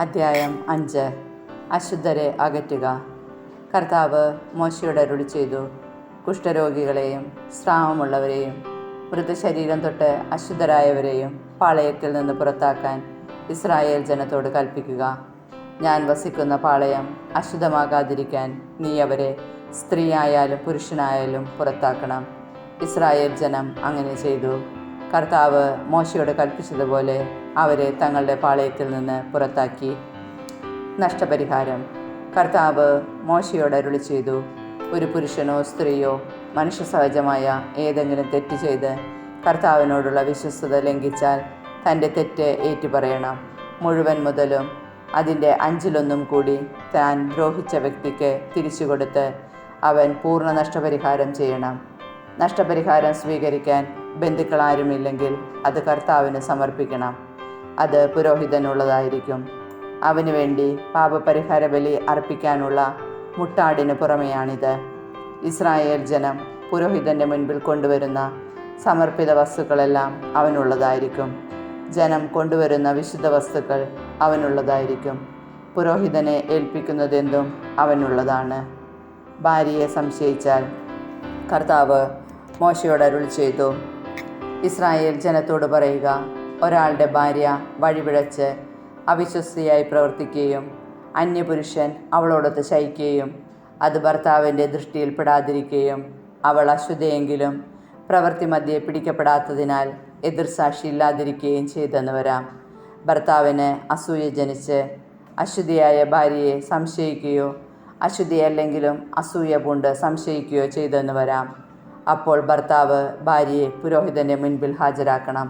അദ്ധ്യായം 5. അശുദ്ധരെ അകറ്റുക. കർത്താവ് മോശയോട് അരുളി ചെയ്തു, കുഷ്ഠരോഗികളെയും സ്രാവമുള്ളവരെയും മൃതശരീരം തൊട്ട് അശുദ്ധരായവരെയും പാളയത്തിൽ നിന്ന് പുറത്താക്കാൻ ഇസ്രായേൽ ജനത്തോട് കൽപ്പിക്കുക. ഞാൻ വസിക്കുന്ന പാളയം അശുദ്ധമാകാതിരിക്കാൻ നീ അവരെ സ്ത്രീയായാലും പുരുഷനായാലും പുറത്താക്കണം. ഇസ്രായേൽ ജനം അങ്ങനെ ചെയ്തു. കർത്താവ് മോശയോട് കൽപ്പിച്ചതുപോലെ അവരെ തങ്ങളുടെ പാളയത്തിൽ നിന്ന് പുറത്താക്കി. നഷ്ടപരിഹാരം. കർത്താവ് മോശയോട് അരുളി ചെയ്തു, ഒരു പുരുഷനോ സ്ത്രീയോ മനുഷ്യസഹജമായ ഏതെങ്കിലും തെറ്റ് ചെയ്ത് കർത്താവിനോടുള്ള വിശ്വസ്തത ലംഘിച്ചാൽ തൻ്റെ തെറ്റ് ഏറ്റുപറയണം. മുഴുവൻ മുതലും അതിൻ്റെ 1/5 കൂടി താൻ ദ്രോഹിച്ച വ്യക്തിക്ക് തിരിച്ചു കൊടുത്ത് അവൻ പൂർണ്ണ നഷ്ടപരിഹാരം ചെയ്യണം. നഷ്ടപരിഹാരം സ്വീകരിക്കാൻ ബന്ധുക്കളാരുമില്ലെങ്കിൽ അത് കർത്താവിന് സമർപ്പിക്കണം. അത് പുരോഹിതനുള്ളതായിരിക്കും. അവന് വേണ്ടി പാപപരിഹാര ബലി അർപ്പിക്കാനുള്ള മുട്ടാടിന് പുറമെയാണിത്. ഇസ്രായേൽ ജനം പുരോഹിതൻ്റെ മുൻപിൽ കൊണ്ടുവരുന്ന സമർപ്പിത വസ്തുക്കളെല്ലാം അവനുള്ളതായിരിക്കും. ജനം കൊണ്ടുവരുന്ന വിശുദ്ധ വസ്തുക്കൾ അവനുള്ളതായിരിക്കും. പുരോഹിതനെ ഏൽപ്പിക്കുന്നതെന്തും അവനുള്ളതാണ്. ഭാര്യയെ സംശയിച്ചാൽ കർത്താവ് മോശയോട് അരുളി ചെയ്തു, ഇസ്രായേൽ ജനത്തോട് പറയുക, ഒരാളുടെ ഭാര്യ വഴിപിഴച്ച് അവിശ്വസ്തയായി പ്രവർത്തിക്കുകയും അന്യപുരുഷൻ അവളോടൊത്ത് ശയിക്കുകയും അത് ഭർത്താവിൻ്റെ ദൃഷ്ടിയിൽ പെടാതിരിക്കുകയും അവൾ അശുദ്ധയെങ്കിലും പ്രവൃത്തി മധ്യേ പിടിക്കപ്പെടാത്തതിനാൽ എതിർസാക്ഷി ഇല്ലാതിരിക്കുകയും ചെയ്തെന്ന് വരാം. ഭർത്താവിന് അസൂയ ജനിച്ച് അശുദ്ധിയായ ഭാര്യയെ സംശയിക്കുകയോ അശുദ്ധിയല്ലെങ്കിലും അസൂയ പൂണ്ട് സംശയിക്കുകയോ ചെയ്തെന്ന് വരാം. അപ്പോൾ ഭർത്താവ് ഭാര്യയെ പുരോഹിതൻ്റെ മുൻപിൽ ഹാജരാക്കണം.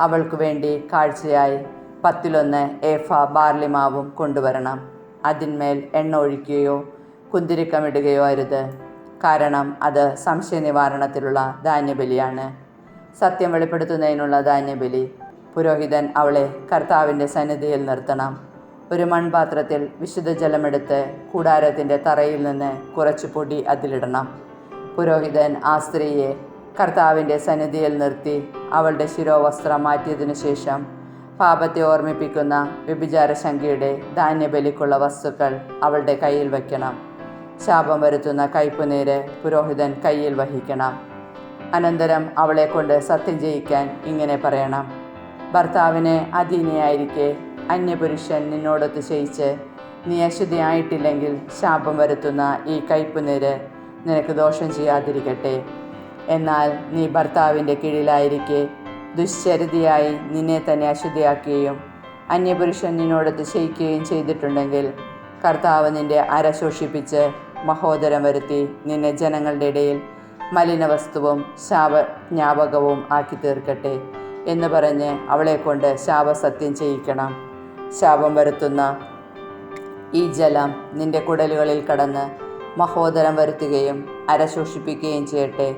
അവൾക്കു വേണ്ടി കാഴ്ചയായി 1/10 ഏഫ ബാർലിമാവും കൊണ്ടുവരണം. അതിന്മേൽ എണ്ണ ഒഴിക്കുകയോ കുന്തിരിക്കമിടുകയോ അരുത്. കാരണം അത് സംശയ നിവാരണത്തിലുള്ള ധാന്യബലിയാണ്, സത്യം വെളിപ്പെടുത്തുന്നതിനുള്ള ധാന്യബലി. പുരോഹിതൻ അവളെ കർത്താവിൻ്റെ സന്നിധിയിൽ നിർത്തണം. ഒരു മൺപാത്രത്തിൽ വിശുദ്ധ ജലമെടുത്ത് കൂടാരത്തിൻ്റെ തറയിൽ നിന്ന് കുറച്ച് പൊടി അതിലിടണം. പുരോഹിതൻ ആ സ്ത്രീയെ കർത്താവിൻ്റെ സന്നിധിയിൽ നിർത്തി അവളുടെ ശിരോവസ്ത്രം മാറ്റിയതിനു ശേഷം പാപത്തെ ഓർമ്മിപ്പിക്കുന്ന വ്യഭിചാര ശങ്കയുടെ ധാന്യബലിക്കുള്ള വസ്തുക്കൾ അവളുടെ കയ്യിൽ വയ്ക്കണം. ശാപം വരുത്തുന്ന കയ്പുനീര് പുരോഹിതൻ കയ്യിൽ വഹിക്കണം. അനന്തരം അവളെ കൊണ്ട് സത്യം ചെയ്യിക്കാൻ ഇങ്ങനെ പറയണം, ഭർത്താവിന് അധീനയായിരിക്കെ അന്യപുരുഷൻ നിന്നോടൊത്ത് ശയിച്ച് നീ അശുദ്ധിയായിട്ടില്ലെങ്കിൽ ശാപം വരുത്തുന്ന ഈ കയ്പുനീര് നിനക്ക് ദോഷം ചെയ്യാതിരിക്കട്ടെ. എന്നാൽ നീ ഭർത്താവിൻ്റെ കീഴിലായിരിക്കെ ദുശ്ചരിതയായി നിന്നെ തന്നെ അശുദ്ധിയാക്കുകയും അന്യപുരുഷൻ നിന്നോടൊത്ത് ശയിക്കുകയും ചെയ്തിട്ടുണ്ടെങ്കിൽ കർത്താവ് നിന്റെ അര ശോഷിപ്പിച്ച് മഹോദരം വരുത്തി നിന്നെ ജനങ്ങളുടെ ഇടയിൽ മലിനവസ്തുവും ശാപജ്ഞാപകവും ആക്കി തീർക്കട്ടെ എന്ന് പറഞ്ഞ് അവളെക്കൊണ്ട് ശാപസത്യം ചെയ്യിക്കണം. ശാപം വരുത്തുന്ന ഈ ജലം നിന്റെ കുടലുകളിൽ കടന്ന് മഹോദരം വരുത്തുകയും അര ശോഷിപ്പിക്കുകയും ചെയ്യട്ടെ.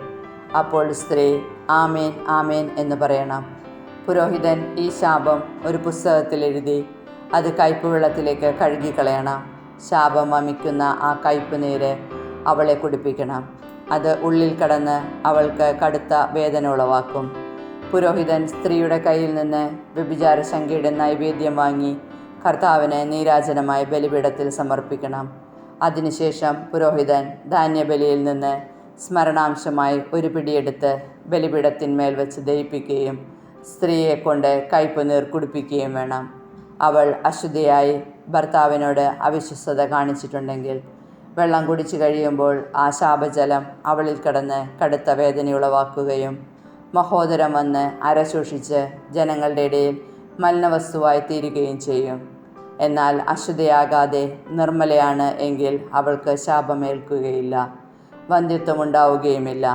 അപ്പോൾ സ്ത്രീ ആമേൻ ആമേൻ എന്ന് പറയണം. പുരോഹിതൻ ഈ ശാപം ഒരു പുസ്തകത്തിൽ എഴുതി അത് കയ്പുവെള്ളത്തിലേക്ക് കഴുകിക്കളയണം. ശാപം വമിക്കുന്ന ആ കയ്പുനീര് അവളെ കുടിപ്പിക്കണം. അത് ഉള്ളിൽ കടന്ന് അവൾക്ക് കടുത്ത വേദന ഉളവാക്കും. പുരോഹിതൻ സ്ത്രീയുടെ കയ്യിൽ നിന്ന് വ്യഭിചാര ശങ്കയുടെ നൈവേദ്യം വാങ്ങി കർത്താവിന് നീരാജനമായി ബലിപീഠത്തിൽ സമർപ്പിക്കണം. അതിനുശേഷം പുരോഹിതൻ ധാന്യബലിയിൽ നിന്ന് സ്മരണാംശമായി ഒരു പിടിയെടുത്ത് ബലിപീഠത്തിന്മേൽ വെച്ച് ദഹിപ്പിക്കുകയും സ്ത്രീയെ കൊണ്ട് കയ്പുനീർ കുടിപ്പിക്കുകയും വേണം. അവൾ അശുദ്ധയായി ഭർത്താവിനോട് അവിശ്വസ്തത കാണിച്ചിട്ടുണ്ടെങ്കിൽ വെള്ളം കുടിച്ചു കഴിയുമ്പോൾ ആ ശാപജലം അവളിൽ കടന്ന് കടുത്ത വേദനയുളവാക്കുകയും മഹോദരം വന്ന് അരശോഷിച്ച് ജനങ്ങളുടെ ഇടയിൽ മലിനവസ്തുവായി തീരുകയും ചെയ്യും. എന്നാൽ അശുദ്ധയാകാതെ നിർമ്മലയാണ് എങ്കിൽ അവൾക്ക് ശാപമേൽക്കുകയില്ല, വന്ധ്യത്വമുണ്ടാവുകയുമില്ല.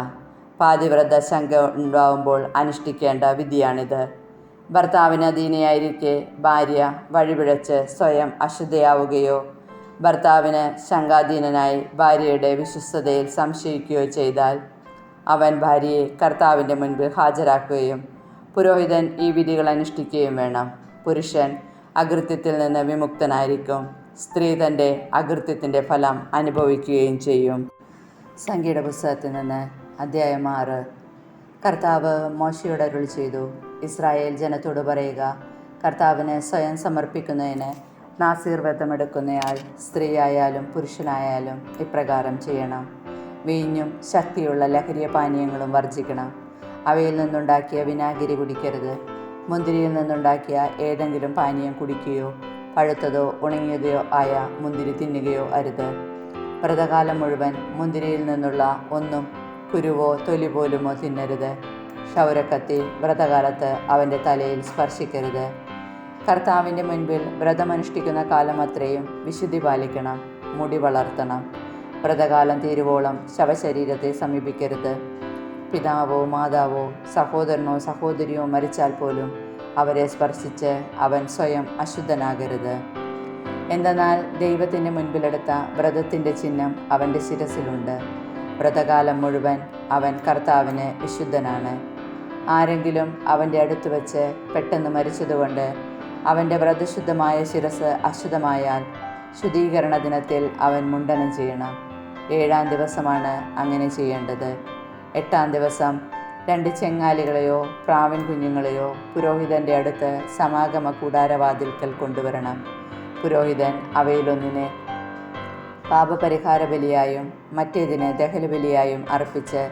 പാതിവ്രത ശങ്ക ഉണ്ടാവുമ്പോൾ അനുഷ്ഠിക്കേണ്ട വിധിയാണിത്. ഭർത്താവിന് അധീനയായിരിക്കെ ഭാര്യ വഴിപിഴച്ച് സ്വയം അശുദ്ധയാവുകയോ ഭർത്താവിന് ശങ്കാധീനനായി ഭാര്യയുടെ വിശ്വസ്തതയിൽ സംശയിക്കുകയോ ചെയ്താൽ അവൻ ഭാര്യയെ കർത്താവിൻ്റെ മുൻപിൽ ഹാജരാക്കുകയും പുരോഹിതൻ ഈ വിധികൾ അനുഷ്ഠിക്കുകയും വേണം. പുരുഷൻ അകൃത്യത്തിൽ നിന്ന് വിമുക്തനായിരിക്കും. സ്ത്രീ തൻ്റെ അകൃത്യത്തിൻ്റെ ഫലം അനുഭവിക്കുകയും ചെയ്യും. സംഖ്യയുടെ പുസ്തകത്തിൽ നിന്ന് അദ്ധ്യായം 6. കർത്താവ് മോശയോട് അരുളി ചെയ്തു, ഇസ്രായേൽ ജനത്തോട് പറയുക, കർത്താവിന് സ്വയം സമർപ്പിക്കുന്നതിന് നാസീർ വ്രതമെടുക്കുന്നയാൾ സ്ത്രീയായാലും പുരുഷനായാലും ഇപ്രകാരം ചെയ്യണം. വീഞ്ഞും ശക്തിയുള്ള ലഹരിയ പാനീയങ്ങളും വർജിക്കണം. അവയിൽ നിന്നുണ്ടാക്കിയ വിനാഗിരി കുടിക്കരുത്. മുന്തിരിയിൽ നിന്നുണ്ടാക്കിയ ഏതെങ്കിലും പാനീയം കുടിക്കുകയോ പഴുത്തതോ ഉണങ്ങിയതോ ആയ മുന്തിരി തിന്നുകയോ അരുത്. വ്രതകാലം മുഴുവൻ മുന്തിരിയിൽ നിന്നുള്ള ഒന്നും കുരുവോ തൊലി പോലുമോ തിന്നരുത്. ക്ഷൗരക്കത്തി വ്രതകാലത്ത് അവൻ്റെ തലയിൽ സ്പർശിക്കരുത്. കർത്താവിൻ്റെ മുൻപിൽ വ്രതമനുഷ്ഠിക്കുന്ന കാലം അത്രയും വിശുദ്ധി പാലിക്കണം. മുടി വളർത്തണം. വ്രതകാലം തീരുവോളം ശവശരീരത്തെ സമീപിക്കരുത്. പിതാവോ മാതാവോ സഹോദരനോ സഹോദരിയോ മരിച്ചാൽ പോലും അവരെ സ്പർശിച്ച് അവൻ സ്വയം അശുദ്ധനാകരുത്. എന്തെന്നാൽ ദൈവത്തിൻ്റെ മുൻപിലെടുത്ത വ്രതത്തിൻ്റെ ചിഹ്നം അവൻ്റെ ശിരസിലുണ്ട്. വ്രതകാലം മുഴുവൻ അവൻ കർത്താവിന് വിശുദ്ധനാണ്. ആരെങ്കിലും അവൻ്റെ അടുത്ത് വെച്ച് പെട്ടെന്ന് മരിച്ചതുകൊണ്ട് അവൻ്റെ വ്രതശുദ്ധമായ ശിരസ് അശുദ്ധമായാൽ ശുദ്ധീകരണ ദിനത്തിൽ അവൻ മുണ്ഡനം ചെയ്യണം. 7-ാം ദിവസമാണ് അങ്ങനെ ചെയ്യേണ്ടത്. 8-ാം ദിവസം 2 ചെങ്ങാലികളെയോ പ്രാവിൻ കുഞ്ഞുങ്ങളെയോ പുരോഹിതൻ്റെ അടുത്ത് സമാഗമ കൂടാരവാതിൽക്കൽ കൊണ്ടുവരണം. പുരോഹിതൻ അവയിലൊന്നിനെ പാപപരിഹാര ബലിയായും മറ്റേതിന് ദഹനബലിയായും അർപ്പിച്ച്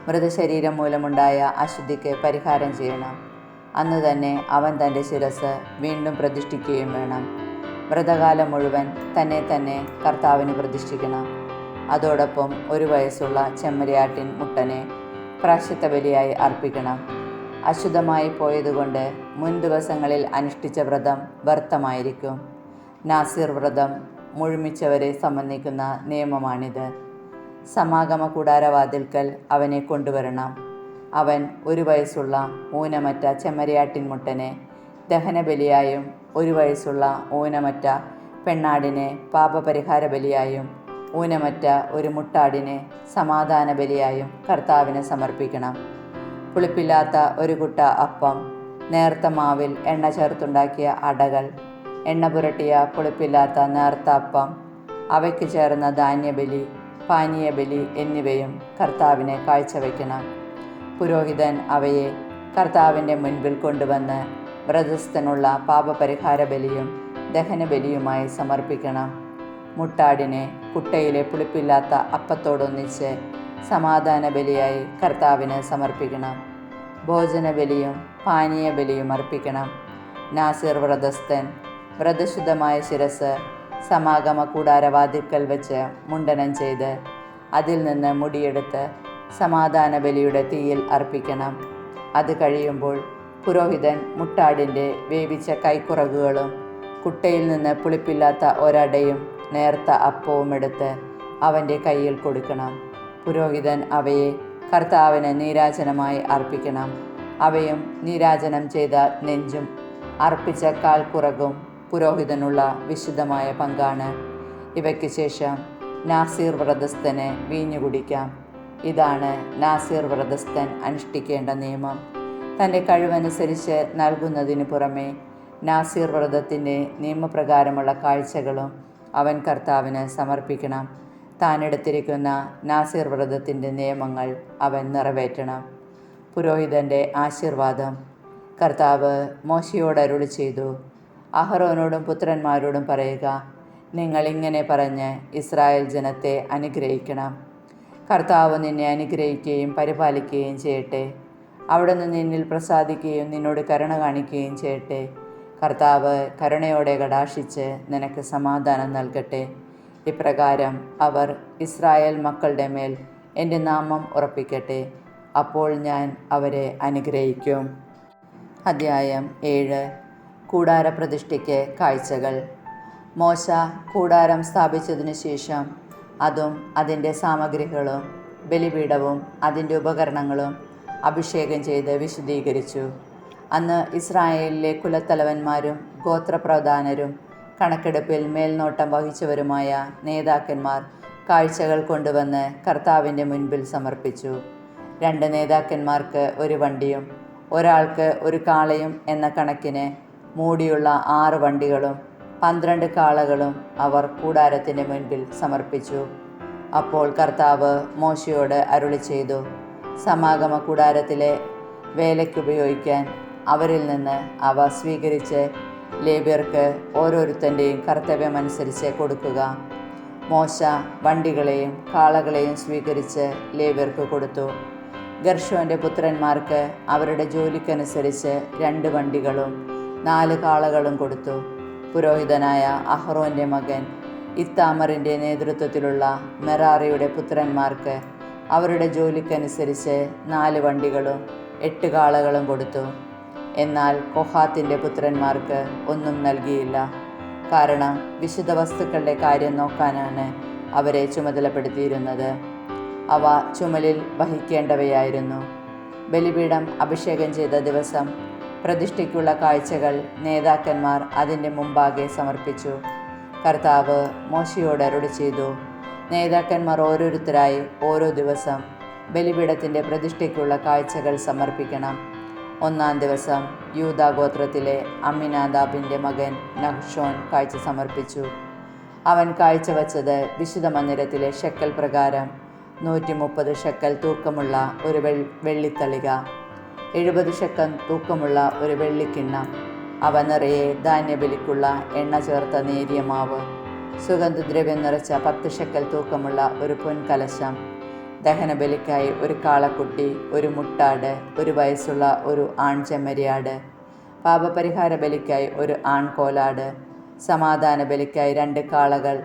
മൃതശരീരം മൂലമുണ്ടായ അശുദ്ധിക്ക് പരിഹാരം ചെയ്യണം. അന്നു തന്നെ അവൻ തൻ്റെ ശിരസ് വീണ്ടും പ്രതിഷ്ഠിക്കുകയും വേണം. വ്രതകാലം മുഴുവൻ തന്നെ കർത്താവിന് പ്രതിഷ്ഠിക്കണം. അതോടൊപ്പം 1 വയസ്സുള്ള ചെമ്മരിയാട്ടിൻ മുട്ടനെ പ്രായശ്ചിത്ത ബലിയായി അർപ്പിക്കണം. അശുദ്ധമായി പോയതുകൊണ്ട് മുൻ ദിവസങ്ങളിൽ അനുഷ്ഠിച്ച വ്രതം വ്യർത്ഥമായിരിക്കും. നാസീർ വ്രതം മുഴുമിച്ചവരെ സംബന്ധിക്കുന്ന നിയമമാണിത്. സമാഗമ കൂടാരവാതിൽക്കൽ അവനെ കൊണ്ടുവരണം. അവൻ 1 വയസ്സുള്ള ഊനമറ്റ ചെമ്മരിയാട്ടിൻ മുട്ടനെ ദഹനബലിയായും 1 വയസ്സുള്ള ഊനമറ്റ പെണ്ണാടിനെ പാപപരിഹാര ബലിയായും ഊനമറ്റ ഒരു മുട്ടാടിനെ സമാധാന ബലിയായും കർത്താവിന് സമർപ്പിക്കണം. പുളിപ്പില്ലാത്ത 1 കുട്ട അപ്പം, നേർത്ത മാവിൽ എണ്ണ ചേർത്തുണ്ടാക്കിയ അടകൾ, എണ്ണ പുരട്ടിയ പുളിപ്പില്ലാത്ത നേർത്ത അപ്പം, അവയ്ക്ക് ചേർന്ന ധാന്യബലി, പാനീയബലി എന്നിവയും കർത്താവിനെ കാഴ്ചവെക്കണം. പുരോഹിതൻ അവയെ കർത്താവിൻ്റെ മുൻപിൽ കൊണ്ടുവന്ന് വ്രതസ്ഥനുള്ള പാപപരിഹാര ബലിയും ദഹനബലിയുമായി സമർപ്പിക്കണം. മുട്ടാടിനെ കുട്ടയിലെ പുളിപ്പില്ലാത്ത അപ്പത്തോടൊന്നിച്ച് സമാധാന ബലിയായി കർത്താവിന് സമർപ്പിക്കണം. ഭോജനബലിയും പാനീയ ബലിയും അർപ്പിക്കണം. നാസീർ വ്രതസ്ഥൻ വ്രതശുദ്ധമായ ശിരസ് സമാഗമ കൂടാരവാതിൽക്കൽ വെച്ച് മുണ്ഡനം ചെയ്ത് അതിൽ നിന്ന് മുടിയെടുത്ത് സമാധാന ബലിയുടെ തീയിൽ അർപ്പിക്കണം. അത് കഴിയുമ്പോൾ പുരോഹിതൻ മുട്ടാടിൻ്റെ വേവിച്ച കൈക്കുറകുകളും കുട്ടയിൽ നിന്ന് പുളിപ്പില്ലാത്ത ഒരടയും നേർത്ത അപ്പവും എടുത്ത് അവൻ്റെ കയ്യിൽ കൊടുക്കണം. പുരോഹിതൻ അവയെ കർത്താവിന് നീരാജനമായി അർപ്പിക്കണം. അവയും നീരാജനം ചെയ്ത നെഞ്ചും അർപ്പിച്ച കാൽക്കുറകും പുരോഹിതനുള്ള വിശുദ്ധമായ പങ്കാണ്. ഇവയ്ക്ക് ശേഷം നാസീർ വ്രതസ്ഥന് വീഞ്ഞു കുടിക്കാം. ഇതാണ് നാസീർ വ്രതസ്ഥൻ അനുഷ്ഠിക്കേണ്ട നിയമം. തൻ്റെ കഴിവനുസരിച്ച് നൽകുന്നതിന് പുറമെ നാസീർ വ്രതത്തിൻ്റെ നിയമപ്രകാരമുള്ള കാഴ്ചകളും അവൻ കർത്താവിന് സമർപ്പിക്കണം. താനെടുത്തിരിക്കുന്ന നാസീർ വ്രതത്തിൻ്റെ നിയമങ്ങൾ അവൻ നിറവേറ്റണം. പുരോഹിതൻ്റെ ആശീർവാദം. കർത്താവ് മോശയോട് അരുളി ചെയ്തു, അഹറോനോടും പുത്രന്മാരോടും പറയുക, നിങ്ങൾ ഇങ്ങനെ പറഞ്ഞ് ഇസ്രായേൽ ജനത്തെ അനുഗ്രഹിക്കണം. കർത്താവ് നിന്നെ അനുഗ്രഹിക്കുകയും പരിപാലിക്കുകയും ചെയ്യട്ടെ. അവിടുന്ന് നിന്നിൽ പ്രസാദിക്കുകയും നിന്നോട് കരുണ കാണിക്കുകയും ചെയ്യട്ടെ. കർത്താവ് കരുണയോടെ കടാക്ഷിച്ച് നിനക്ക് സമാധാനം നൽകട്ടെ. ഇപ്രകാരം അവർ ഇസ്രായേൽ മക്കളുടെ മേൽ എൻ്റെ നാമം ഉറപ്പിക്കട്ടെ. അപ്പോൾ ഞാൻ അവരെ അനുഗ്രഹിക്കും. അധ്യായം 7. കൂടാരപ്രതിഷ്ഠയ്ക്ക് കാഴ്ചകൾ. മോശ കൂടാരം സ്ഥാപിച്ചതിനു ശേഷം അതും അതിൻ്റെ സാമഗ്രികളും ബലിപീഠവും അതിൻ്റെ ഉപകരണങ്ങളും അഭിഷേകം ചെയ്ത് വിശുദ്ധീകരിച്ചു. അന്ന് ഇസ്രായേലിലെ കുലത്തലവന്മാരും ഗോത്രപ്രധാനരും കണക്കെടുപ്പിൽ മേൽനോട്ടം വഹിച്ചവരുമായ നേതാക്കന്മാർ കാഴ്ചകൾ കൊണ്ടുവന്ന് കർത്താവിൻ്റെ മുൻപിൽ സമർപ്പിച്ചു. 2 നേതാക്കന്മാർക്ക് 1 വണ്ടിയും ഒരാൾക്ക് 1 കാളയും എന്ന കണക്കിന് മൂടിയുള്ള 6 വണ്ടികളും 12 കാളകളും അവർ കൂടാരത്തിൻ്റെ മുൻപിൽ സമർപ്പിച്ചു. അപ്പോൾ കർത്താവ് മോശയോട് അരുളി ചെയ്തു, സമാഗമ കൂടാരത്തിലെ വേലയ്ക്കുപയോഗിക്കാൻ അവരിൽ നിന്ന് അവ സ്വീകരിച്ച് ലേവ്യർക്ക് ഓരോരുത്തൻ്റെയും കർത്തവ്യമനുസരിച്ച് കൊടുക്കുക. മോശ വണ്ടികളെയും കാളകളെയും സ്വീകരിച്ച് ലേവ്യർക്ക് കൊടുത്തു. ഗർശോൻ്റെ പുത്രന്മാർക്ക് അവരുടെ ജോലിക്കനുസരിച്ച് 2 വണ്ടികളും 4 കാളകളും കൊടുത്തു. പുരോഹിതനായ അഹ്റോൻ്റെ മകൻ ഇത്താമറിൻ്റെ നേതൃത്വത്തിലുള്ള മെറാറിയുടെ പുത്രന്മാർക്ക് അവരുടെ ജോലിക്കനുസരിച്ച് 4 വണ്ടികളും 8 കാളകളും കൊടുത്തു. എന്നാൽ കൊഹാത്തിൻ്റെ പുത്രന്മാർക്ക് ഒന്നും നൽകിയില്ല. കാരണം വിശുദ്ധ വസ്തുക്കളുടെ കാര്യം നോക്കാനാണ് അവരെ ചുമതലപ്പെടുത്തിയിരുന്നത്. അവ ചുമലിൽ വഹിക്കേണ്ടവയായിരുന്നു. ബലിപീഠം അഭിഷേകം ചെയ്ത ദിവസം പ്രതിഷ്ഠയ്ക്കുള്ള കാഴ്ചകൾ നേതാക്കന്മാർ അതിൻ്റെ മുമ്പാകെ സമർപ്പിച്ചു. കർത്താവ് മോശയോട് അരുളി ചെയ്തു, നേതാക്കന്മാർ ഓരോരുത്തരായി ഓരോ ദിവസം ബലിപീഠത്തിൻ്റെ പ്രതിഷ്ഠയ്ക്കുള്ള കാഴ്ചകൾ സമർപ്പിക്കണം. 1-ാം ദിവസം യൂദാ ഗോത്രത്തിലെ അമ്മിനാദാബിൻ്റെ മകൻ നഹ്ശോൻ കാഴ്ച സമർപ്പിച്ചു. അവൻ കാഴ്ചവെച്ചത് വിശുദ്ധ മന്ദിരത്തിലെ ഷെക്കൽ പ്രകാരം 130 ഷെക്കൽ തൂക്കമുള്ള ഒരു വെള്ളിത്തളിക, 70 ഷെക്കൽ തൂക്കമുള്ള ഒരു വെള്ളിക്കിണ്ണം, അവ നിറയെ ധാന്യബലിക്കുള്ള എണ്ണ ചേർത്ത നേരിയ മാവ്, സുഗന്ധദ്രവ്യം നിറച്ച 10 ഷെക്കൽ തൂക്കമുള്ള ഒരു പൊൻകലശം, ദഹനബലിക്കായി ഒരു കാളക്കുട്ടി, ഒരു മുട്ടാട്, 1 വയസ്സുള്ള ഒരു ആൺചെമ്മരിയാട്, പാപപരിഹാര ബലിക്കായി ഒരു ആൺകോലാട്, സമാധാന ബലിക്കായി 2 കാളകൾ,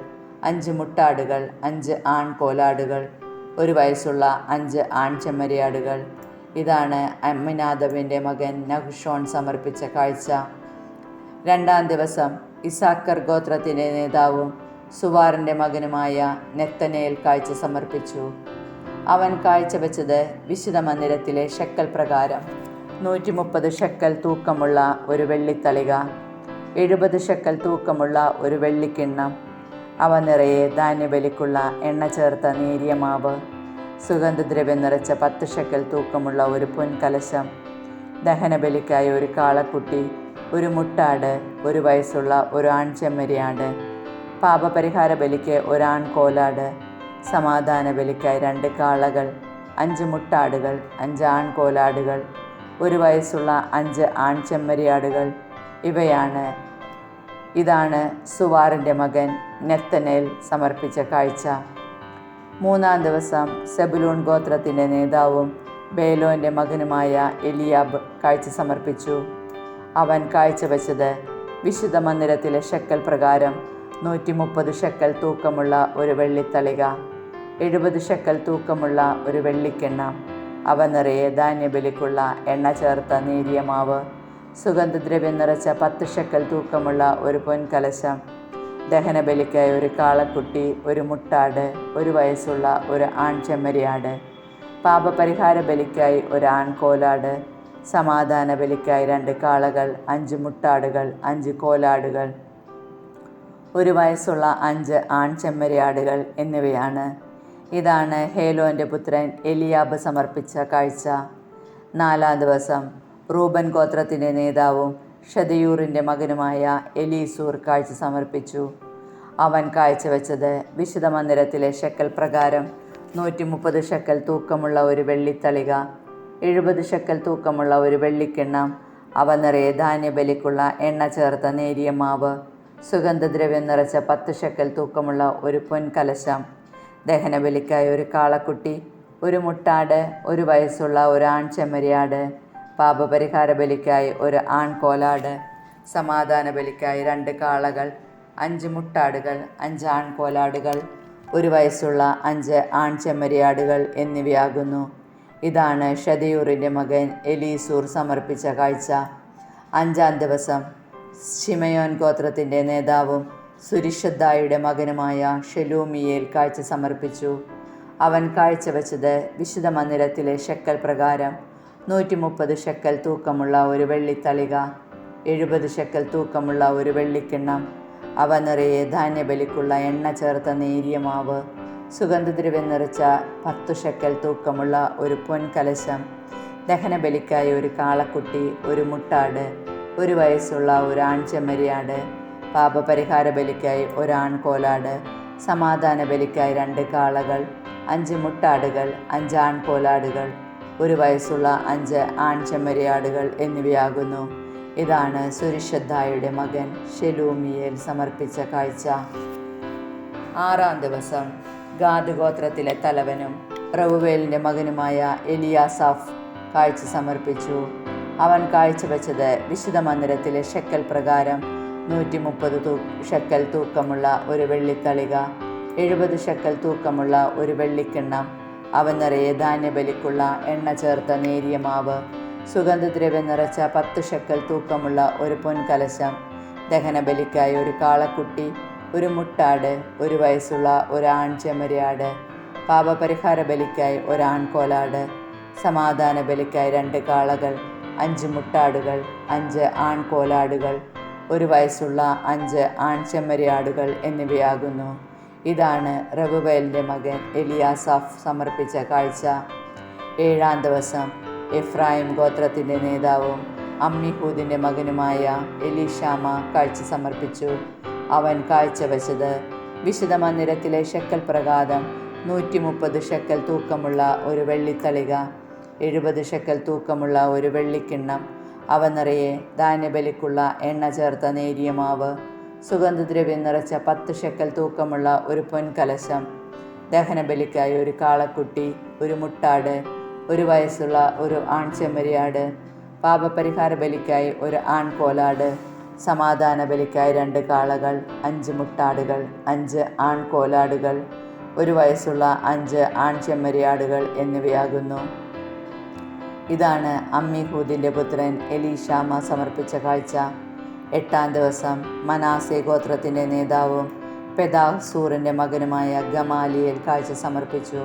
5 മുട്ടാടുകൾ, 5 ആൺകോലാടുകൾ, 1 വയസ്സുള്ള 5 ആൺചെമ്മരിയാടുകൾ. ഇതാണ് അമ്മിനാദബിൻ്റെ മകൻ നഹ്ശോൻ സമർപ്പിച്ച കാഴ്ച. 2-ാം ദിവസം ഇസാക്കർ ഗോത്രത്തിൻ്റെ നേതാവും സുവാറിൻ്റെ മകനുമായ നെത്തനേൽ കാഴ്ച സമർപ്പിച്ചു. അവൻ കാഴ്ചവെച്ചത് വിശുദ്ധ മന്ദിരത്തിലെ ഷെക്കൽ പ്രകാരം 130 ഷെക്കൽ തൂക്കമുള്ള ഒരു വെള്ളിത്തളിക, 70 ഷെക്കൽ തൂക്കമുള്ള ഒരു വെള്ളിക്കിണ്ണം, അവ നിറയെ ധാന്യബലിക്കുള്ള എണ്ണ ചേർത്ത നേരിയ മാവ്, സുഗന്ധദ്രവ്യം നിറച്ച 10 ഷെക്കൽ തൂക്കമുള്ള ഒരു പൊൻകലശം, ദഹനബലിക്കായി ഒരു കാളക്കുട്ടി, ഒരു മുട്ടാട്, 1 വയസ്സുള്ള ഒരു ആൺചെമ്മരിയാട്, പാപപരിഹാര ബലിക്ക് ഒരു ആൺകോലാട്, സമാധാന ബലിക്കായി 2 കാളകൾ, 5 മുട്ടാടുകൾ, 5 ആൺകോലാടുകൾ, 1 വയസ്സുള്ള 5 ആൺചെമ്മരിയാടുകൾ. ഇതാണ് സുവാറിൻ്റെ മകൻ നെത്തനേൽ സമർപ്പിച്ച കാഴ്ച. 3-ാം ദിവസം സെബുലൂൺ ഗോത്രത്തിൻ്റെ നേതാവും ബേലോൻ്റെ മകനുമായ എലിയാബ് കാഴ്ച സമർപ്പിച്ചു. അവൻ കാഴ്ചവെച്ചത് വിശുദ്ധ മന്ദിരത്തിലെ ഷെക്കൽ പ്രകാരം 130 ഷെക്കൽ തൂക്കമുള്ള ഒരു വെള്ളിത്തളിക, 70 ഷെക്കൽ തൂക്കമുള്ള ഒരു വെള്ളിക്കിണ്ണം, അവ നിറയെ ധാന്യബലിക്കുള്ള എണ്ണ ചേർത്ത നേരിയ മാവ്, സുഗന്ധദ്രവ്യം നിറച്ച 10 ഷെക്കൽ തൂക്കമുള്ള ഒരു പൊൻകലശം, ദഹനബലിക്കായി ഒരു കാളക്കുട്ടി, ഒരു മുട്ടാട്, 1 വയസ്സുള്ള ഒരു ആൺചെമ്മരിയാട്, പാപപരിഹാര ബലിക്കായി ഒരു ആൺകോലാട്, സമാധാന ബലിക്കായി 2 കാളകൾ, 5 മുട്ടാടുകൾ, 5 കോലാടുകൾ, 1 വയസ്സുള്ള 5 ആൺചെമ്മരിയാടുകൾ എന്നിവയാണ്. ഇതാണ് ഹേലോൻ്റെ പുത്രൻ എലിയാബ് സമർപ്പിച്ച കാഴ്ച. 4-ാം ദിവസം റൂബൻ ഗോത്രത്തിൻ്റെ നേതാവും ഷെദയൂറിൻ്റെ മകനുമായ എലീസൂർ കാഴ്ച സമർപ്പിച്ചു. അവൻ കാഴ്ചവെച്ചത് വിശുദ്ധ മന്ദിരത്തിലെ ഷെക്കൽ പ്രകാരം 130 ഷെക്കൽ തൂക്കമുള്ള ഒരു വെള്ളിത്തളിക, 70 ഷെക്കൽ തൂക്കമുള്ള ഒരു വെള്ളിക്കിണ്ണം, അവ നിറയെ ധാന്യബലിക്കുള്ള എണ്ണ ചേർത്ത നേരിയ മാവ്, സുഗന്ധദ്രവ്യം നിറച്ച 10 ഷെക്കൽ തൂക്കമുള്ള ഒരു പൊൻകലശം, ദഹനബലിക്കായി ഒരു കാളക്കുട്ടി, ഒരു മുട്ടാട്, 1 വയസ്സുള്ള ഒരു ആൺചെമ്മരിയാട്, പാപപരിഹാര ബലിക്കായി ഒരു ആൺകോലാട്, സമാധാന ബലിക്കായി 2 കാളകൾ, 5 മുട്ടാടുകൾ, 5 ആൺകോലാടുകൾ, 1 വയസ്സുള്ള 5 ആൺചെമ്മരിയാടുകൾ എന്നിവയാകുന്നു. ഇതാണ് ഷെദയൂറിൻ്റെ മകൻ എലീസൂർ സമർപ്പിച്ച കാഴ്ച. 5-ാം ദിവസം ശിമയോൻ ഗോത്രത്തിൻ്റെ നേതാവും സുരിഷദ്ദായുടെ മകനുമായ ഷെലൂമിയേൽ കാഴ്ച സമർപ്പിച്ചു. അവൻ കാഴ്ചവെച്ചത് വിശുദ്ധ മന്ദിരത്തിലെ ഷെക്കൽ പ്രകാരം 130 ഷെക്കൽ തൂക്കമുള്ള ഒരു വെള്ളിത്തളിക, 70 ഷെക്കൽ തൂക്കമുള്ള ഒരു വെള്ളിക്കിണ്ണം, അവ നിറയെ ധാന്യബലിക്കുള്ള എണ്ണ ചേർത്ത നേരിയ മാവ്, സുഗന്ധദ്രവ്യം നിറച്ച 10 ഷെക്കൽ തൂക്കമുള്ള ഒരു പൊൻകലശം, ദഹനബലിക്കായി ഒരു കാളക്കുട്ടി, ഒരു മുട്ടാട്, 1 വയസ്സുള്ള ഒരു ആൺചെമ്മരിയാട്, പാപപരിഹാര ബലിക്കായി ഒരു ആൺകോലാട്, സമാധാന ബലിക്കായി 2 കാളകൾ, 5 മുട്ടാടുകൾ, 5 ആൺകോലാടുകൾ, 1 വയസ്സുള്ള 5 ആൺചെമ്മരിയാടുകൾ എന്നിവയാകുന്നു. ഇതാണ് സുരിഷദ്ദായുടെ മകൻ ഷെലൂമിയേൽ സമർപ്പിച്ച കാഴ്ച. 6-ാം ദിവസം ഗാദ് ഗോത്രത്തിലെ തലവനും റെവുവേലിൻ്റെ മകനുമായ എലിയാസാഫ് കാഴ്ച സമർപ്പിച്ചു. അവൻ കാഴ്ചവെച്ചത് വിശുദ്ധ മന്ദിരത്തിലെ ഷെക്കൽ പ്രകാരം 130 ഷെക്കൽ തൂക്കമുള്ള ഒരു വെള്ളിത്തളിക, 70 ഷെക്കൽ തൂക്കമുള്ള ഒരു വെള്ളിക്കിണ്ണം, അവ നിറയെ ധാന്യബലിക്കുള്ള എണ്ണ ചേർത്ത നേരിയ മാവ്, സുഗന്ധദ്രവ്യം നിറച്ച 10 ഷെക്കൽ തൂക്കമുള്ള ഒരു പൊൻകലശം, ദഹനബലിക്കായി ഒരു കാളക്കുട്ടി, ഒരു മുട്ടാട്, 1 വയസ്സുള്ള ഒരു ആൺചെമ്മരിയാട്, പാപപരിഹാര ബലിക്കായി ഒരു ആൺകോലാട്, സമാധാന ബലിക്കായി 2 കാളകൾ, 5 മുട്ടാടുകൾ, 5 ആൺകോലാടുകൾ, 1 വയസ്സുള്ള 5 ആൺചെമ്മരിയാടുകൾ എന്നിവയാകുന്നു. ഇതാണ് റെവുവേലിൻ്റെ മകൻ എലിയാസാഫ് സമർപ്പിച്ച കാഴ്ച. 7-ാം ദിവസം എഫ്രായിം ഗോത്രത്തിൻ്റെ നേതാവും അമ്മിഹൂദിൻ്റെ മകനുമായ എലീഷാമ കാഴ്ച സമർപ്പിച്ചു. അവൻ കാഴ്ചവെച്ചത് വിശുദ്ധ മന്ദിരത്തിലെ ഷെക്കൽ പ്രകാരം 130 ഷെക്കൽ തൂക്കമുള്ള ഒരു വെള്ളിത്തളിക, 70 ഷെക്കൽ തൂക്കമുള്ള ഒരു വെള്ളിക്കിണ്ണം, അവ നിറയെ ധാന്യബലിക്കുള്ള എണ്ണ ചേർത്ത നേരിയ മാവ്, സുഗന്ധദ്രവ്യം നിറച്ച 10 ഷെക്കൽ തൂക്കമുള്ള ഒരു പൊൻകലശം, ദഹനബലിക്കായി ഒരു കാളക്കുട്ടി, ഒരു മുട്ടാട്, 1 വയസ്സുള്ള ഒരു ആൺചെമ്മരിയാട്, പാപപരിഹാര ബലിക്കായി ഒരു ആൺകോലാട്, സമാധാന ബലിക്കായി 2 കാളകൾ, 5 മുട്ടാടുകൾ, 5 ആൺകോലാടുകൾ, 1 വയസ്സുള്ള 5 ആൺചെമ്മരിയാടുകൾ എന്നിവയാകുന്നു. ഇതാണ് അമ്മിഹൂദിൻ്റെ പുത്രൻ എലീഷാമ സമർപ്പിച്ച കാഴ്ച. 8-ാം ദിവസം മനാസെ ഗോത്രത്തിൻ്റെ നേതാവും പെദാസൂറിൻ്റെ മകനുമായ ഗമാലിയേൽ കാഴ്ച സമർപ്പിച്ചു.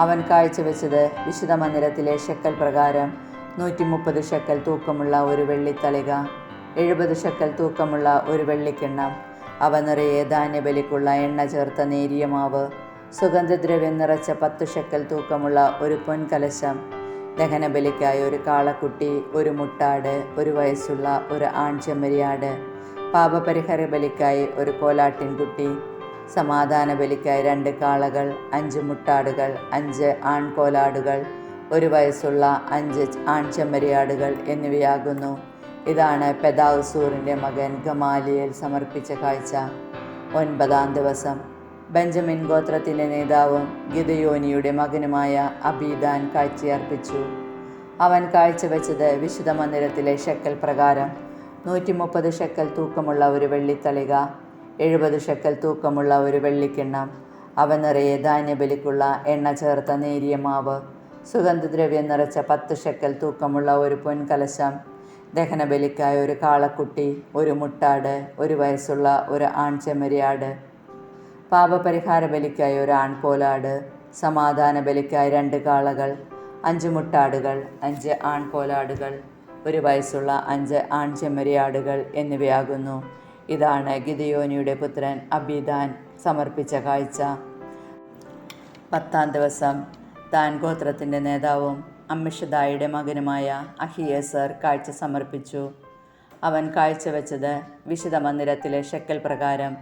അവൻ കാഴ്ചവെച്ചത് വിശുദ്ധ മന്ദിരത്തിലെ ഷെക്കൽ പ്രകാരം 130 ഷെക്കൽ തൂക്കമുള്ള ഒരു വെള്ളിത്തളിക, 70 ഷെക്കൽ തൂക്കമുള്ള ഒരു വെള്ളിക്കിണ്ണം, അവ നിറയെ ധാന്യബലിക്കുള്ള എണ്ണ ചേർത്ത നേരിയ മാവ്, സുഗന്ധദ്രവ്യം നിറച്ച 10 ഷെക്കൽ തൂക്കമുള്ള ഒരു പൊൻകലശം, ദഹനബലിക്കായി ഒരു കാളക്കുട്ടി, ഒരു മുട്ടാട്, 1 വയസ്സുള്ള ഒരു ആൺചെമ്മരിയാട്, പാപപരിഹാര ബലിക്കായി ഒരു കോലാട്ടിൻകുട്ടി, സമാധാന ബലിക്കായി 2 കാളകൾ, 5 മുട്ടാടുകൾ, 5 ആൺകോലാടുകൾ, 1 വയസ്സുള്ള 5 ആൺചെമ്മരിയാടുകൾ എന്നിവയാകുന്നു. ഇതാണ് പെദാസൂറിൻ്റെ മകൻ ഗമാലിയേൽ സമർപ്പിച്ച കാഴ്ച. 9-ാം ദിവസം ബെഞ്ചമിൻ ഗോത്രത്തിൻ്റെ നേതാവും ഗിദെയോനിയുടെ മകനുമായ അബീദാൻ കാഴ്ചയർപ്പിച്ചു. അവൻ കാഴ്ചവെച്ചത് വിശുദ്ധ മന്ദിരത്തിലെ ഷെക്കൽ പ്രകാരം 130 ഷെക്കൽ തൂക്കമുള്ള ഒരു വെള്ളിത്തളിക, 70 ഷെക്കൽ തൂക്കമുള്ള ഒരു വെള്ളിക്കിണ്ണം, അവ നിറയെ ധാന്യബലിക്കുള്ള എണ്ണ ചേർത്ത നേരിയ മാവ്, സുഗന്ധദ്രവ്യം നിറച്ച 10 ഷെക്കൽ തൂക്കമുള്ള ഒരു പൊൻകലശം, ദഹനബലിക്കായി ഒരു കാളക്കുട്ടി, ഒരു മുട്ടാട്, 1 വയസ്സുള്ള ഒരു ആൺചെമ്മരിയാട്, പാപപരിഹാര ബലിക്കായി ഒരു ആൺകോലാട്, സമാധാന ബലിക്കായി 2 കാളകൾ, 5 മുട്ടാടുകൾ, 5 ആൺകോലാടുകൾ, 1 വയസ്സുള്ള 5 ആൺചെമ്മരിയാടുകൾ എന്നിവയാകുന്നു. ഇതാണ് ഗിദെയോനിയുടെ പുത്രൻ അബീദാൻ സമർപ്പിച്ച കാഴ്ച. 10-ാം ദിവസം ദാൻ ഗോത്രത്തിൻ്റെ നേതാവും അമ്മിഷദായുടെ മകനുമായ അഹിയേസർ കാഴ്ച സമർപ്പിച്ചു. അവൻ കാഴ്ചവെച്ചത് വിശുദ്ധ മന്ദിരത്തിലെ ഷെക്കൽ പ്രകാരം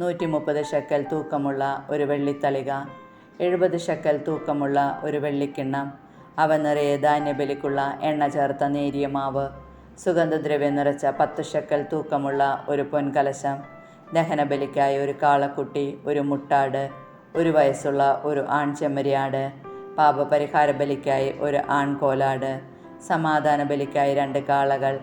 130 ഷെക്കൽ തൂക്കമുള്ള ഒരു വെള്ളിത്തളിക, 70 ഷെക്കൽ തൂക്കമുള്ള ഒരു വെള്ളിക്കിണ്ണം, അവ നിറയെ ധാന്യബലിക്കുള്ള എണ്ണ ചേർത്ത നേരിയ മാവ്, സുഗന്ധദ്രവ്യം നിറച്ച 10 ഷെക്കൽ തൂക്കമുള്ള ഒരു പൊൻകലശം, ദഹനബലിക്കായി ഒരു കാളക്കുട്ടി, ഒരു മുട്ടാട്, 1 വയസ്സുള്ള ഒരു ആൺചെമ്മരിയാട്, പാപപരിഹാര ബലിക്കായി ഒരു ആൺകോലാട്, സമാധാന ബലിക്കായി 2 കാളകൾ,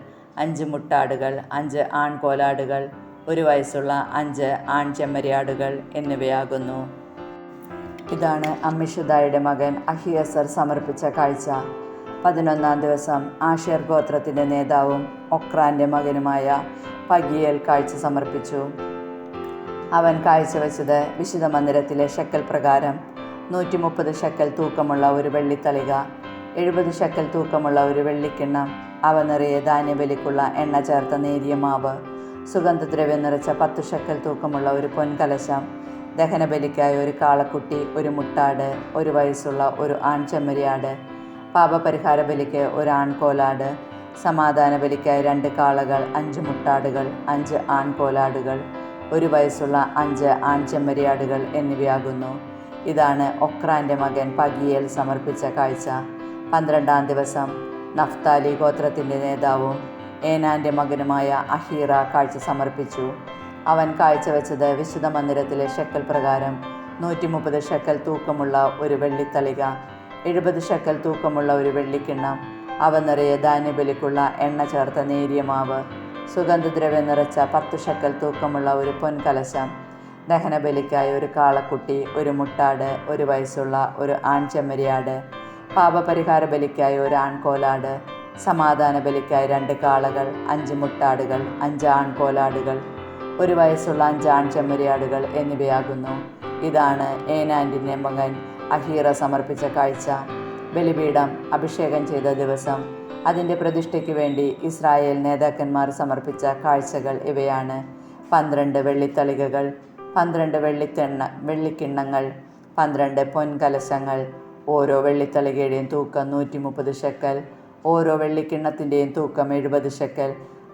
5 മുട്ടാടുകൾ, 5 ആൺകോലാടുകൾ, 1 വയസ്സുള്ള 5 ആൺചെമ്മരിയാടുകൾ എന്നിവയാകുന്നു. ഇതാണ് അമ്മിഷദായുടെ മകൻ അഹിയസർ സമർപ്പിച്ച കാഴ്ച. 11-ാം ദിവസം ആഷേർ ഗോത്രത്തിൻ്റെ നേതാവും ഒക്രാൻ്റെ മകനുമായ പഗിയേൽ കാഴ്ച സമർപ്പിച്ചു. അവൻ കാഴ്ചവെച്ചത് വിശുദ്ധ മന്ദിരത്തിലെ ഷെക്കൽ പ്രകാരം 130 ഷെക്കൽ തൂക്കമുള്ള ഒരു വെള്ളിത്തളിക, 70 ഷെക്കൽ തൂക്കമുള്ള ഒരു വെള്ളിക്കിണ്ണം, അവ നിറയെ ധാന്യബലിക്കുള്ള എണ്ണ ചേർത്ത നേരിയ മാവ്, സുഗന്ധദ്രവ്യം നിറച്ച 10 ഷെക്കൽ തൂക്കമുള്ള ഒരു പൊൻകലശം, ദഹനബലിക്കായി ഒരു കാളക്കുട്ടി, ഒരു മുട്ടാട്, 1 വയസ്സുള്ള ഒരു ആൺചെമ്മരിയാട്, പാപപരിഹാര ബലിക്ക് ഒരു ആൺകോലാട്, സമാധാന ബലിക്കായി 2 കാളകൾ, 5 മുട്ടാടുകൾ, 5 ആൺകോലാടുകൾ, 1 വയസ്സുള്ള 5 ആൺചെമ്മരിയാടുകൾ എന്നിവയാകുന്നു. ഇതാണ് ഒക്രാൻ്റെ മകൻ പഗിയേൽ സമർപ്പിച്ച കാഴ്ച. 12-ാം ദിവസം നഫ്താലി ഗോത്രത്തിൻ്റെ നേതാവും ഏനാൻ്റെ മകനുമായ അഹീറ കാഴ്ച സമർപ്പിച്ചു. അവൻ കാഴ്ചവെച്ചത് വിശുദ്ധ മന്ദിരത്തിലെ ഷെക്കൽ പ്രകാരം 130 ഷെക്കൽ തൂക്കമുള്ള ഒരു വെള്ളിത്തളിക, 70 ഷെക്കൽ തൂക്കമുള്ള ഒരു വെള്ളിക്കിണ്ണം, അവ നിറയെ ധാന്യബലിക്കുള്ള എണ്ണ ചേർത്ത നേരിയ മാവ്, സുഗന്ധദ്രവ്യം നിറച്ച 10 ഷെക്കൽ തൂക്കമുള്ള ഒരു പൊൻകലശം, ദഹനബലിക്കായി ഒരു കാളക്കുട്ടി, ഒരു മുട്ടാട്, 1 വയസ്സുള്ള ഒരു ആൺചെമ്മരിയാട്, പാപപരിഹാര ബലിക്കായി ഒരു ആൺകോലാട്, സമാധാന ബലിക്കായി 2 കാളകൾ, 5 മുട്ടാടുകൾ, 5 ആൺകോലാടുകൾ, 1 വയസ്സുള്ള 5 ആൺചെമ്മരിയാടുകൾ എന്നിവയാകുന്നു. ഇതാണ് ഏനാൻ്റെ മകൻ അഹീറ സമർപ്പിച്ച കാഴ്ച. ബലിപീഠം അഭിഷേകം ചെയ്ത ദിവസം അതിൻ്റെ പ്രതിഷ്ഠയ്ക്ക് വേണ്ടി ഇസ്രായേൽ നേതാക്കന്മാർ സമർപ്പിച്ച കാഴ്ചകൾ ഇവയാണ്: 12 വെള്ളിത്തളികകൾ, 12 വെള്ളിക്കിണ്ണങ്ങൾ, 12 പൊൻകലശങ്ങൾ. ഓരോ വെള്ളിത്തളികയുടെയും തൂക്കം 130 ഷെക്കൽ, ഓരോ വെള്ളിക്കിണ്ണത്തിൻ്റെയും തൂക്കം 70 ഷെക്കൽ.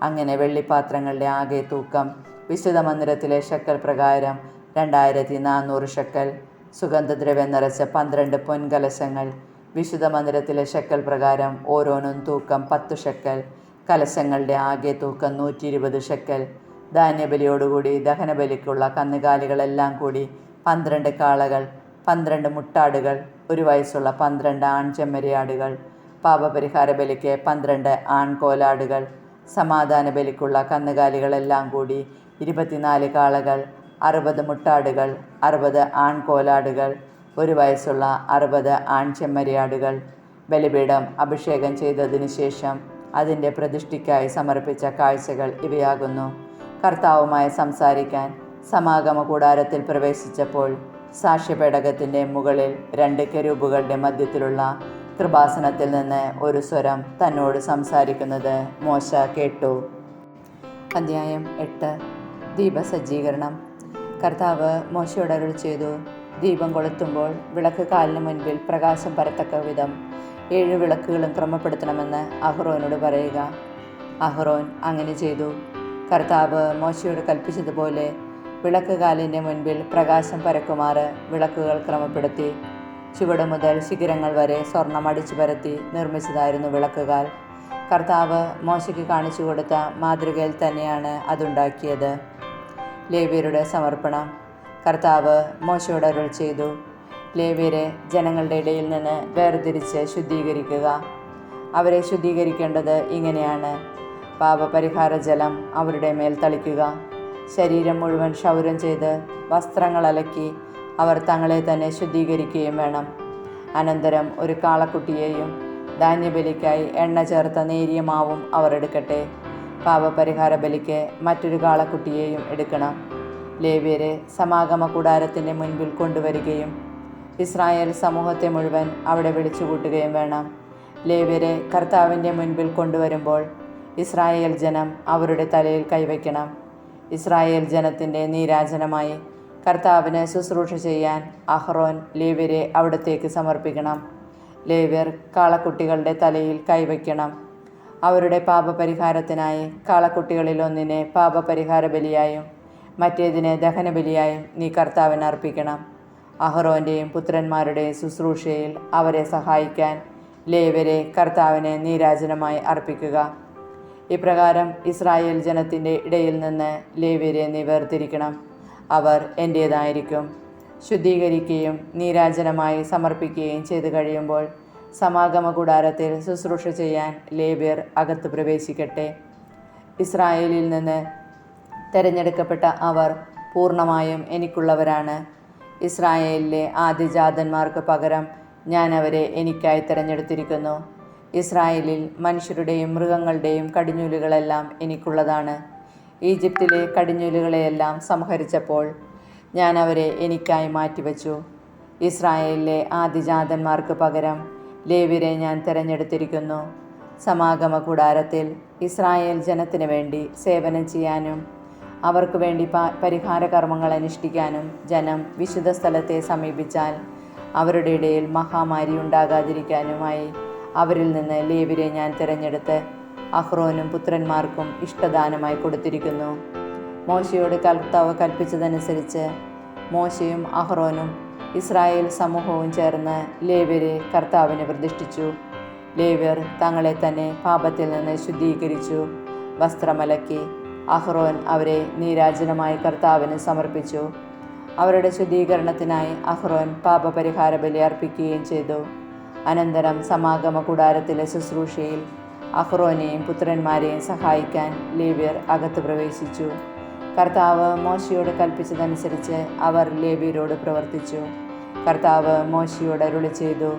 അങ്ങനെ വെള്ളിപ്പാത്രങ്ങളുടെ ആകെ തൂക്കം വിശുദ്ധ മന്ദിരത്തിലെ ഷെക്കൽ പ്രകാരം 2400 ഷെക്കൽ. സുഗന്ധദ്രവ്യം നിറച്ച 12 പൊൻകലശങ്ങൾ വിശുദ്ധ മന്ദിരത്തിലെ ഷെക്കൽ പ്രകാരം ഓരോന്നും തൂക്കം 10 ഷെക്കൽ. കലശങ്ങളുടെ ആകെ തൂക്കം 120 ഷെക്കൽ. ധാന്യബലിയോടുകൂടി ദഹനബലിക്കുള്ള കന്നുകാലികളെല്ലാം കൂടി 12 കാളകൾ, 12 മുട്ടാടുകൾ, 1 വയസ്സുള്ള 12 ആൺചെമ്മരിയാടുകൾ, പാപപരിഹാര ബലിക്ക് 12 ആൺകോലാടുകൾ, സമാധാന ബലിക്കുള്ള കന്നുകാലികളെല്ലാം കൂടി 24 കാളകൾ, 60 മുട്ടാടുകൾ, 60 ആൺകോലാടുകൾ, 1 വയസ്സുള്ള 60 ആൺചെമ്മരിയാടുകൾ. ബലിപീഠം അഭിഷേകം ചെയ്തതിനു ശേഷം അതിൻ്റെ പ്രതിഷ്ഠയ്ക്കായി സമർപ്പിച്ച കാഴ്ചകൾ ഇവയാകുന്നു. കർത്താവുമായി സംസാരിക്കാൻ സമാഗമ കൂടാരത്തിൽ പ്രവേശിച്ചപ്പോൾ സാക്ഷ്യപേടകത്തിൻ്റെ മുകളിൽ 2 കെരൂബുകളുടെ മധ്യത്തിലുള്ള കൃപാസനത്തിൽ നിന്ന് ഒരു സ്വരം തന്നോട് സംസാരിക്കുന്നത് മോശ കേട്ടു. അധ്യായം 8. ദീപസജ്ജീകരണം. കർത്താവ് മോശയോട് അരുളി ചെയ്തു: ദീപം കൊളുത്തുമ്പോൾ വിളക്ക് കാലിന് മുൻപിൽ പ്രകാശം പരത്തക്ക വിധം 7 വിളക്കുകളും ക്രമപ്പെടുത്തണമെന്ന് അഹ്റോനോട് പറയുക. അഹ്റോൻ അങ്ങനെ ചെയ്തു. കർത്താവ് മോശയോട് കൽപ്പിച്ചതുപോലെ വിളക്ക് കാലിൻ്റെ മുൻപിൽ പ്രകാശം പരക്കുമാറ് വിളക്കുകൾ ക്രമപ്പെടുത്തി. ചുവട് മുതൽ ശിഖരങ്ങൾ വരെ സ്വർണം അടിച്ചു പരത്തി നിർമ്മിച്ചതായിരുന്നു വിളക്കുകാൽ. കർത്താവ് മോശയ്ക്ക് കാണിച്ചു കൊടുത്ത മാതൃകയിൽ തന്നെയാണ് അതുണ്ടാക്കിയത്. ലേവ്യരുടെ സമർപ്പണം. കർത്താവ് മോശയോട് അരുളി ചെയ്തു: ലേവ്യരെ ജനങ്ങളുടെ ഇടയിൽ നിന്ന് വേർതിരിച്ച് ശുദ്ധീകരിക്കുക. അവരെ ശുദ്ധീകരിക്കേണ്ടത് ഇങ്ങനെയാണ്: പാപപരിഹാര ജലം അവരുടെ മേൽ തളിക്കുക. ശരീരം മുഴുവൻ ക്ഷൗരം ചെയ്ത് വസ്ത്രങ്ങൾ അലക്കി അവർ തങ്ങളെ തന്നെ ശുദ്ധീകരിക്കുകയും വേണം. അനന്തരം ഒരു കാളക്കുട്ടിയെയും ധാന്യബലിക്കായി എണ്ണ ചേർത്ത നേരിയ മാവും അവർ എടുക്കട്ടെ. പാപപരിഹാര ബലിക്ക് മറ്റൊരു കാളക്കുട്ടിയെയും എടുക്കണം. ലേവ്യരെ സമാഗമ കൂടാരത്തിൻ്റെ മുൻപിൽ കൊണ്ടുവരികയും ഇസ്രായേൽ സമൂഹത്തെ മുഴുവൻ അവിടെ വിളിച്ചുകൂട്ടുകയും വേണം. ലേവ്യരെ കർത്താവിൻ്റെ മുൻപിൽ കൊണ്ടുവരുമ്പോൾ ഇസ്രായേൽ ജനം അവരുടെ തലയിൽ കൈവയ്ക്കണം. ഇസ്രായേൽ ജനത്തിൻ്റെ നീരാജനമായി കർത്താവിന് ശുശ്രൂഷ ചെയ്യാൻ അഹ്റോൻ ലേവ്യരെ അവിടത്തേക്ക് സമർപ്പിക്കണം. ലേവ്യർ കാളക്കുട്ടികളുടെ തലയിൽ കൈവയ്ക്കണം. അവരുടെ പാപപരിഹാരത്തിനായി കാളക്കുട്ടികളിലൊന്നിനെ പാപപരിഹാര ബലിയായും മറ്റേതിനെ ദഹനബലിയായും നീ കർത്താവിന് അർപ്പിക്കണം. അഹ്റോൻ്റെയും പുത്രന്മാരുടെയും ശുശ്രൂഷയിൽ അവരെ സഹായിക്കാൻ ലേവ്യരെ കർത്താവിന് നീരാജനമായി അർപ്പിക്കുക. ഇപ്രകാരം ഇസ്രായേൽ ജനത്തിൻ്റെ ഇടയിൽ നിന്ന് ലേവ്യരെ നീ വേർതിരിക്കണം. അവർ എൻ്റേതായിരിക്കും. ശുദ്ധീകരിക്കുകയും നീരാജനമായി സമർപ്പിക്കുകയും ചെയ്തു കഴിയുമ്പോൾ സമാഗമ കൂടാരത്തിൽ ശുശ്രൂഷ ചെയ്യാൻ ലേവ്യർ അകത്ത് പ്രവേശിക്കട്ടെ. ഇസ്രായേലിൽ നിന്ന് തിരഞ്ഞെടുക്കപ്പെട്ട അവർ പൂർണ്ണമായും എനിക്കുള്ളവരാണ്. ഇസ്രായേലിലെ ആദ്യജാതന്മാർക്ക് പകരം ഞാൻ അവരെ എനിക്കായി തിരഞ്ഞെടുത്തിരിക്കുന്നു. ഇസ്രായേലിൽ മനുഷ്യരുടെയും മൃഗങ്ങളുടെയും കടിഞ്ഞൂലുകളെല്ലാം എനിക്കുള്ളതാണ്. ഈജിപ്തിലെ കടിഞ്ഞൂലുകളെയെല്ലാം സംഹരിച്ചപ്പോൾ ഞാൻ അവരെ എനിക്കായി മാറ്റിവെച്ചു. ഇസ്രായേലിലെ ആദിജാതന്മാർക്ക് പകരം ലേവ്യരെ ഞാൻ തിരഞ്ഞെടുത്തിരിക്കുന്നു. സമാഗമ കൂടാരത്തിൽ ഇസ്രായേൽ ജനത്തിന് വേണ്ടി സേവനം ചെയ്യാനും അവർക്ക് വേണ്ടി പരിഹാര കർമ്മങ്ങൾ അനുഷ്ഠിക്കാനും ജനം വിശുദ്ധ സ്ഥലത്തെ സമീപിച്ചാൽ അവരുടെ ഇടയിൽ മഹാമാരി ഉണ്ടാകാതിരിക്കാനുമായി അവരിൽ നിന്ന് ലേവ്യരെ ഞാൻ തിരഞ്ഞെടുത്ത് അഹ്റോനും പുത്രന്മാർക്കും ഇഷ്ടദാനമായി കൊടുത്തിരിക്കുന്നു. മോശയോട് കർത്താവ് കൽപ്പിച്ചതനുസരിച്ച് മോശയും അഹ്റോനും ഇസ്രായേൽ സമൂഹവും ചേർന്ന് ലേവ്യരെ കർത്താവിന് പ്രതിഷ്ഠിച്ചു. ലേവ്യർ തങ്ങളെ തന്നെ പാപത്തിൽ നിന്ന് ശുദ്ധീകരിച്ചു. വസ്ത്രമലക്കി അഹ്റോൻ അവരെ നീരാജനമായി കർത്താവിന് സമർപ്പിച്ചു. അവരുടെ ശുദ്ധീകരണത്തിനായി അഹ്റോൻ പാപപരിഹാര ബലി അർപ്പിക്കുകയും ചെയ്തു. അനന്തരം സമാഗമ കൂടാരത്തിലെ ശുശ്രൂഷയിൽ അഹ്റോനെയും പുത്രന്മാരെയും സഹായിക്കാൻ ലേവ്യർ അകത്ത് പ്രവേശിച്ചു. കർത്താവ് മോശയോട് കൽപ്പിച്ചതനുസരിച്ച് അവർ ലേവ്യരോട് പ്രവർത്തിച്ചു. കർത്താവ് മോശയോട് അരുളി ചെയ്തു,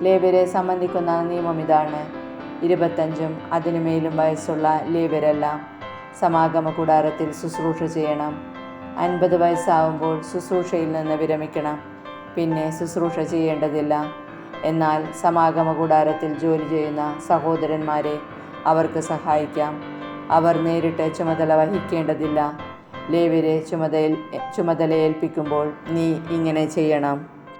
ലേവ്യരെ സംബന്ധിക്കുന്ന നിയമം ഇതാണ്. 25 അതിനുമേലും വയസ്സുള്ള ലേവ്യരെല്ലാം സമാഗമ കൂടാരത്തിൽ ശുശ്രൂഷ ചെയ്യണം. 50 വയസ്സാവുമ്പോൾ ശുശ്രൂഷയിൽ നിന്ന് വിരമിക്കണം. പിന്നെ ശുശ്രൂഷ ചെയ്യേണ്ടതില്ല. എന്നാൽ സമാഗമ കൂടാരത്തിൽ ജോലി ചെയ്യുന്ന സഹോദരന്മാരെ അവർക്ക് സഹായിക്കാം. അവർ നേരിട്ട് ചുമതല വഹിക്കേണ്ടതില്ല. ലേവ്യരെ ചുമതലയേൽപ്പിക്കുമ്പോൾ നീ ഇങ്ങനെ ചെയ്യണം.